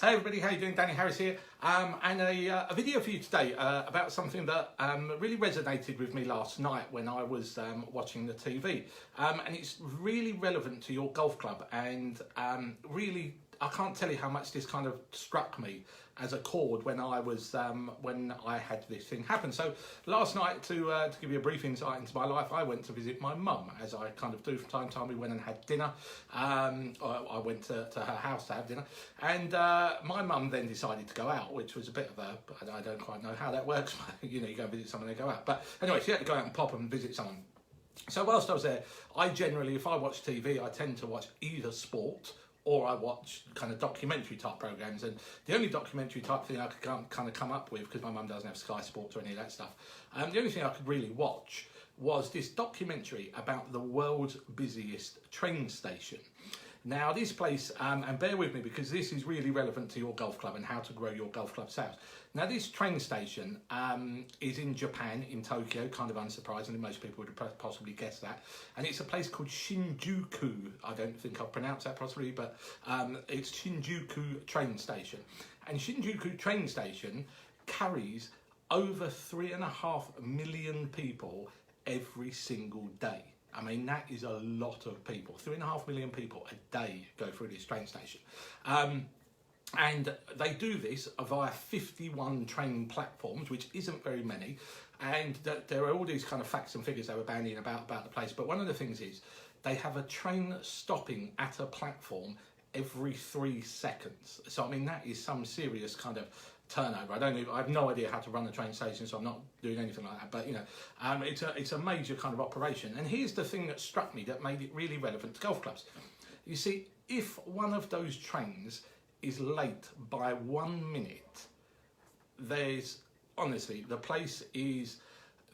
Hey everybody, how you doing? Danny Harris here, and a video for you today about something that really resonated with me last night when I was watching the TV, and it's really relevant to your golf club, and really I can't tell you how much this kind of struck me as a chord when I was when I had this thing happen. So last night, to give you a brief insight into my life, I went to visit my mum, as I kind of do from time to time. We went and had dinner. I went to her house to have dinner, and my mum then decided to go out, which was a bit of a, I don't quite know how that works. You know, you go and visit someone, they go out. But anyway, she had to go out and pop and visit someone. So whilst I was there, I generally, if I watch TV, I tend to watch either sport or I watch kind of documentary type programs, and the only documentary type thing I could kind of come up with, because my mum doesn't have Sky Sports or any of that stuff, the only thing I could really watch was this documentary about the world's busiest train station. Now this place, and bear with me because this is really relevant to your golf club and how to grow your golf club sales. Now this train station is in Japan, in Tokyo, kind of unsurprisingly, most people would have possibly guessed that. And it's a place called Shinjuku. I don't think I've pronounced that properly, but it's Shinjuku train station. And Shinjuku train station carries over 3.5 million people every single day. I mean, that is a lot of people. 3.5 million people a day go through this train station. And they do this via 51 train platforms, which isn't very many. And there are all these kind of facts and figures they were bandying about the place. But one of the things is they have a train stopping at a platform every 3 seconds. So, I mean, that is some serious kind of turnover. I have no idea how to run a train station, so I'm not doing anything like that. But you know, it's a major kind of operation. And here's the thing that struck me that made it really relevant to golf clubs. You see, if one of those trains is late by 1 minute, there's honestly, the place is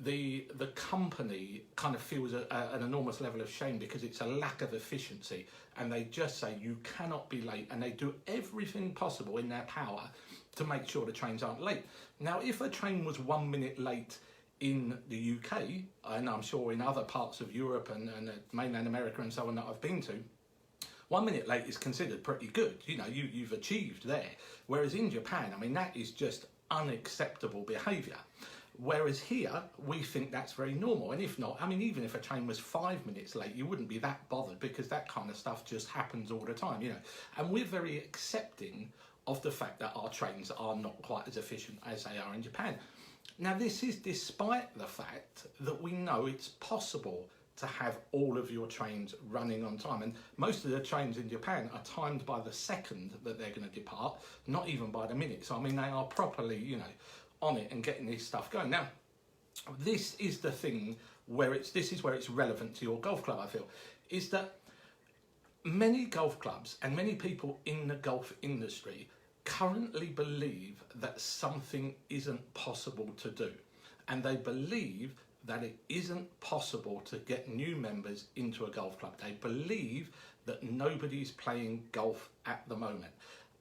the company kind of feels an enormous level of shame because it's a lack of efficiency, and they just say you cannot be late, and they do everything possible in their power to make sure the trains aren't late. Now, if a train was 1 minute late in the UK, and I'm sure in other parts of Europe and mainland America and so on that I've been to, 1 minute late is considered pretty good. You know, you've achieved there. Whereas in Japan, I mean, that is just unacceptable behaviour. Whereas here, we think that's very normal. And if not, I mean, even if a train was 5 minutes late, you wouldn't be that bothered because that kind of stuff just happens all the time, you know. And we're very accepting of the fact that our trains are not quite as efficient as they are in Japan. Now, this is despite the fact that we know it's possible to have all of your trains running on time. And most of the trains in Japan are timed by the second that they're going to depart, not even by the minute. So, I mean, they are properly, you know, on it and getting this stuff going. Now, this is the thing where this is where it's relevant to your golf club, I feel, is that many golf clubs and many people in the golf industry currently believe that something isn't possible to do. And they believe that it isn't possible to get new members into a golf club. They believe that nobody's playing golf at the moment.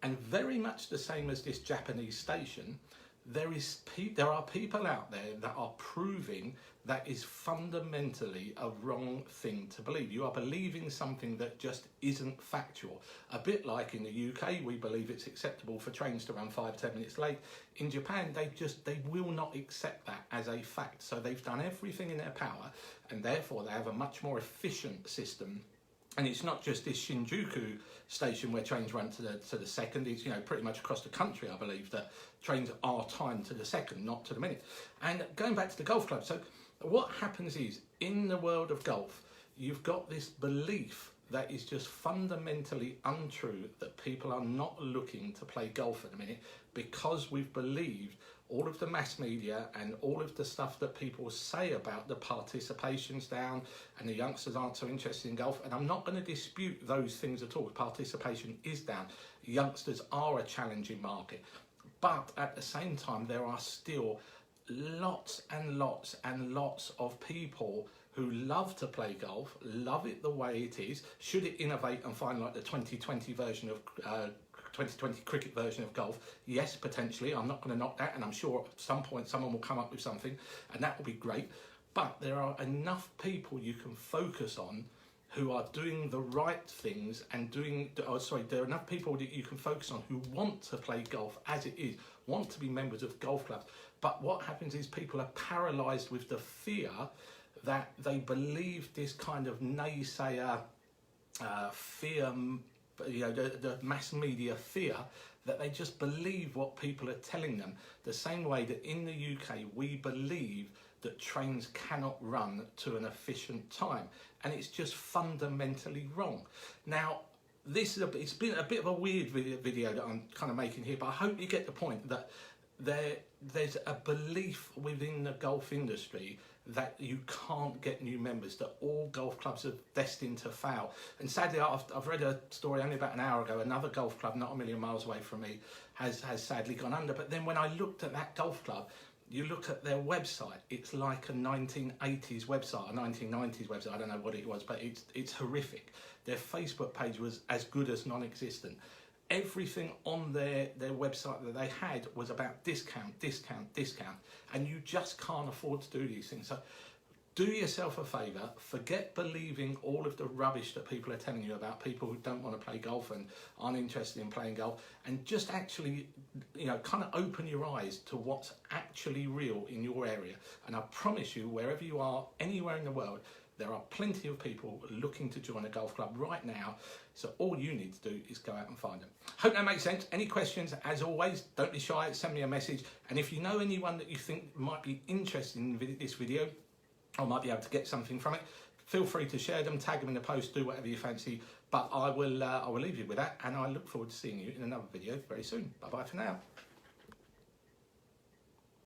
And very much the same as this Japanese station, there are people out there that are proving that is fundamentally a wrong thing to believe. You are believing something that just isn't factual. A bit like in the UK, we believe it's acceptable for trains to run 5-10 minutes late. In Japan, they will not accept that as a fact. So they've done everything in their power, and therefore they have a much more efficient system. And it's not just this Shinjuku station where trains run to the second. It's, you know, pretty much across the country, I believe, that trains are timed to the second, not to the minute. And going back to the golf club, so what happens is, in the world of golf, you've got this belief that is just fundamentally untrue, that people are not looking to play golf at the minute because we've believed all of the mass media and all of the stuff that people say about the participation's down and the youngsters aren't so interested in golf. And I'm not going to dispute those things at all. Participation is down. Youngsters are a challenging market. But at the same time, there are still lots and lots and lots of people who love to play golf, love it the way it is. Should it innovate and find like the 2020 version of 2020 cricket version of golf? Yes, potentially. I'm not going to knock that, and I'm sure at some point someone will come up with something, and that will be great. But there are enough people you can focus on who are doing the right things and there are enough people that you can focus on who want to play golf as it is, want to be members of golf clubs. But what happens is people are paralysed with the fear that they believe this kind of naysayer fear, the mass media fear, that they just believe what people are telling them. The same way that in the UK we believe that trains cannot run to an efficient time, and it's just fundamentally wrong. Now, it's been a bit of a weird video that I'm kind of making here, but I hope you get the point that there's a belief within the golf industry that you can't get new members, that all golf clubs are destined to fail. And sadly, I've read a story only about an hour ago, another golf club not a million miles away from me has sadly gone under. But then when I looked at that golf club, you look at their website, it's like a 1980s website, a 1990s website, I don't know what it was, but it's horrific. Their Facebook page was as good as non-existent. Everything on their website that they had was about discount, and you just can't afford to do these things. So do yourself a favour, forget believing all of the rubbish that people are telling you about people who don't want to play golf and aren't interested in playing golf, and just actually, kind of open your eyes to what's actually real in your area. And I promise you, wherever you are, anywhere in the world, there are plenty of people looking to join a golf club right now. So all you need to do is go out and find them. Hope that makes sense. Any questions, as always, don't be shy, send me a message. And if you know anyone that you think might be interested in this video, or might be able to get something from it, feel free to share them, tag them in the post, do whatever you fancy. But I will leave you with that, and I look forward to seeing you in another video very soon. Bye-bye for now.